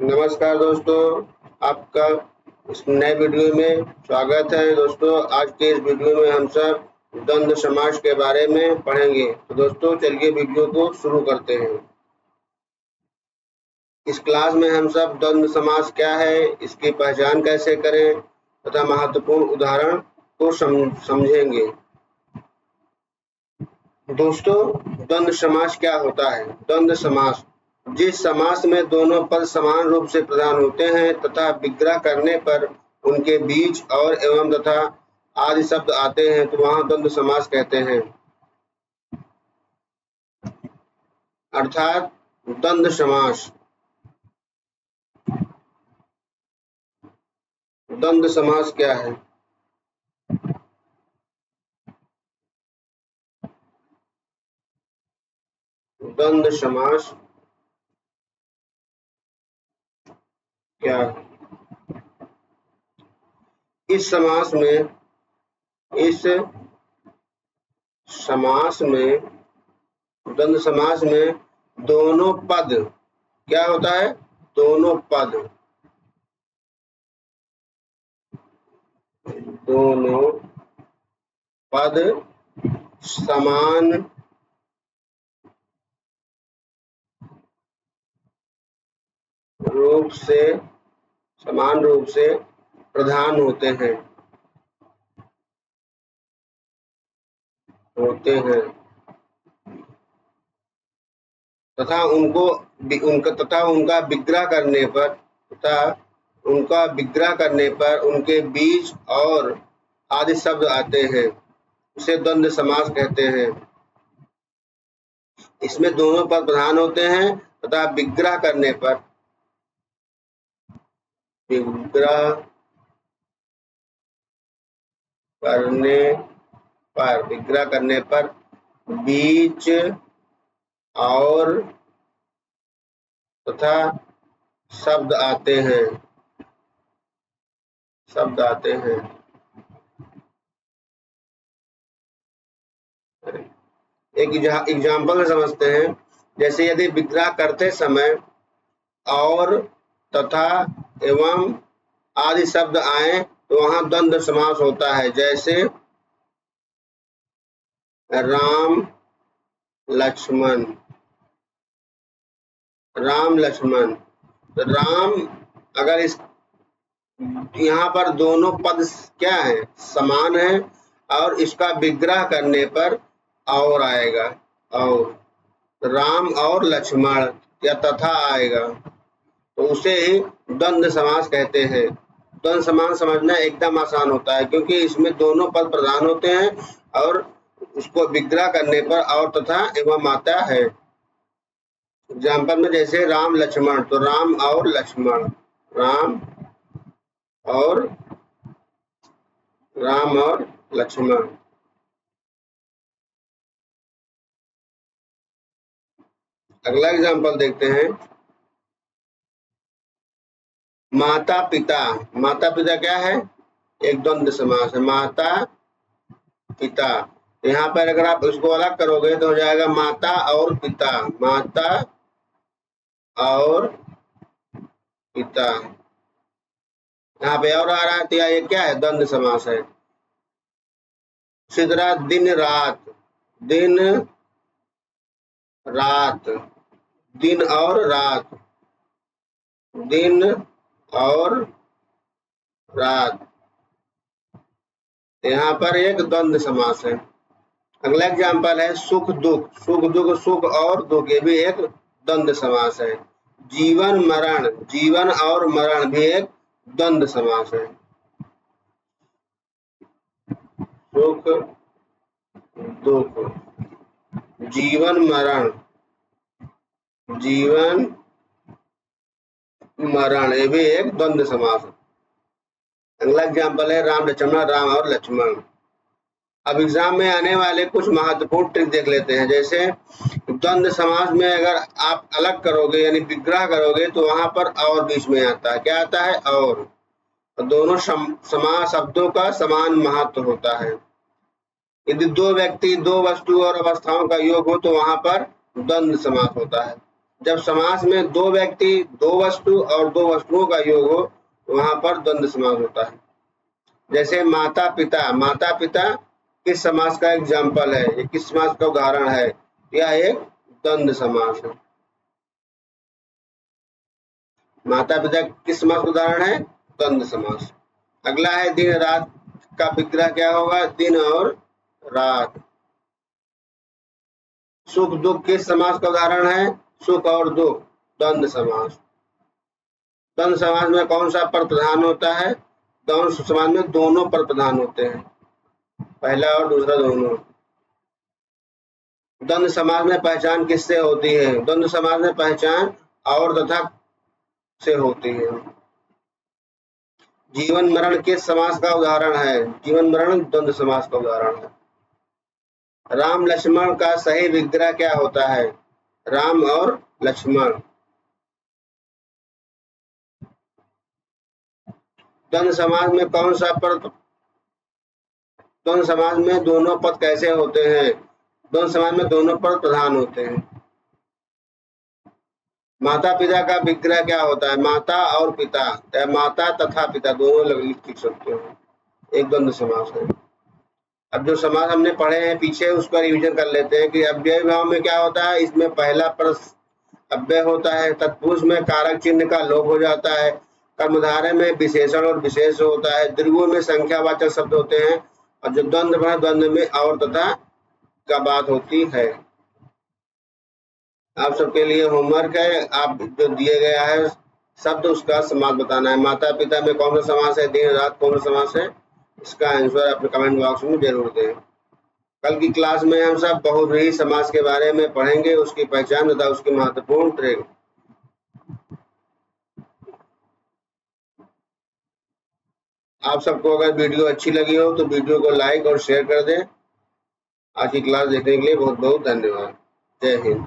नमस्कार दोस्तों, आपका इस नए वीडियो में स्वागत है। दोस्तों, आज के इस वीडियो में हम सब द्वंद्व समास के बारे में पढ़ेंगे। तो दोस्तों, चलिए वीडियो को शुरू करते हैं। इस क्लास में हम सब द्वंद्व समास क्या है, इसकी पहचान कैसे करें तथा महत्वपूर्ण उदाहरण को समझेंगे। दोस्तों, द्वंद्व समास क्या होता है? द्वंद्व समास जिस समास में दोनों पद समान रूप से प्रधान होते हैं तथा विग्रह करने पर उनके बीच और एवं तथा आदि शब्द आते हैं तो वहां द्वंद्व समास कहते हैं। अर्थात द्वंद्व समास। द्वंद्व समास क्या है? द्वंद्व समास क्या है? इस समास में द्वंद्व समास में दोनों पद क्या होता है? दोनों पद समान रूप से प्रधान होते हैं तथा उनका विग्रह करने पर उनके बीच और आदि शब्द आते हैं, उसे द्वंद्व समास कहते हैं। इसमें दोनों पद प्रधान होते हैं तथा विग्रह करने पर बीच और तथा शब्द आते हैं। एक एग्जाम्पल समझते हैं। जैसे यदि विग्रह करते समय और तथा एवं आदि शब्द आए तो वहां द्वंद्व समास होता है। जैसे राम लक्ष्मण। तो राम, अगर इस यहाँ पर दोनों पद क्या है? समान है और इसका विग्रह करने पर और आएगा, और राम और लक्ष्मण या तथा आएगा तो उसे ही द्वंद्व समास कहते हैं। द्वंद्व समास समझना एकदम आसान होता है क्योंकि इसमें दोनों पद प्रधान होते हैं और उसको विग्रह करने पर और तथा एवं आता है। एग्जाम्पल में जैसे राम लक्ष्मण, तो राम और लक्ष्मण, राम और लक्ष्मण। अगला एग्जाम्पल देखते हैं। माता पिता। माता पिता क्या है? एक द्वंद्व समास है। माता पिता, यहाँ पर अगर आप उसको अलग करोगे तो हो जाएगा माता और पिता। माता और पिता, यहाँ पे और आ रहा है तो ये क्या है? द्वंद्व समास है। इसी तरह दिन रात। दिन रात, दिन और रात, दिन और रात, यहाँ पर एक द्वंद्व समास है। अगला एग्जाम्पल है सुख दुख। सुख और दुख, ये भी एक द्वंद्व समास है। जीवन मरण। जीवन और मरण भी एक द्वंद्व समास है। सुख दुख, जीवन मरण, ये भी एक द्वंद्व समास है। अगला एग्जाम्पल है राम लक्ष्मण। राम और लक्ष्मण। अब एग्जाम में आने वाले कुछ महत्वपूर्ण ट्रिक देख लेते हैं। जैसे द्वंद्व समास में अगर आप अलग करोगे यानी विग्रह करोगे तो वहां पर और बीच में आता है। क्या आता है? और दोनों समास शब्दों का समान महत्व होता है। यदि दो व्यक्ति, दो वस्तु और अवस्थाओं का योग हो तो वहां पर द्वंद्व समास होता है। जब समास में दो व्यक्ति, दो वस्तु और दो वस्तुओं का योग हो वहां पर द्वंद्व समास होता है। जैसे माता पिता, माता पिता किस समास का एग्जाम्पल है, ये किस समास का उदाहरण है? यह एक द्वंद्व समास है। माता पिता किस समास का उदाहरण है? द्वंद्व समास। अगला है दिन रात का विग्रह क्या होगा? दिन और रात। सुख दुख किस समास का उदाहरण है? सुख और दुख, द्वंद्व समास। द्वंद्व समास में कौन सा पद प्रधान होता है? द्वंद्व समास में दोनों पद प्रधान होते हैं, पहला और दूसरा दोनों। द्वंद्व समास में पहचान किससे होती है? द्वंद्व समास में पहचान और तथा से होती है। जीवन मरण किस समास का उदाहरण है? जीवन मरण द्वंद्व समास का उदाहरण है। राम लक्ष्मण का सही विग्रह क्या होता है? राम और लक्ष्मण। द्वंद्व समास में कौन सा पद? द्वंद्व समास में दोनों पद कैसे होते हैं? द्वंद्व समास में दोनों पद प्रधान होते हैं। माता पिता का विग्रह क्या होता है? माता और पिता, माता तथा पिता दोनों लिख सकते हो, एक द्वंद्व समास है। अब जो समास हमने पढ़े हैं पीछे उसका रिवीजन कर लेते हैं कि अव्यय भाव में क्या होता है। इसमें पहला पद अव्यय होता है, तत्पुरुष में कारक चिन्ह का लोप हो जाता है, कर्मधारय में विशेषण और विशेष होता है, द्विगु में संख्यावाचक शब्द होते हैं, और जो द्वंद्व है द्वंद्व में और तथा का बात होती है। आप सबके लिए होमवर्क है, आप जो दिए गया है शब्द उसका समास बताना है। माता पिता में कौन सा समास है? दिन रात कौन सा समास है? इसका आंसर अपने कमेंट बॉक्स में जरूर दें। कल की क्लास में हम सब बहुव्रीहि समास के बारे में पढ़ेंगे, उसकी पहचान तथा उसकी महत्वपूर्ण प्रयोग। आप सबको अगर वीडियो अच्छी लगी हो तो वीडियो को लाइक और शेयर कर दें। आज की क्लास देखने के लिए बहुत बहुत धन्यवाद। जय हिंद।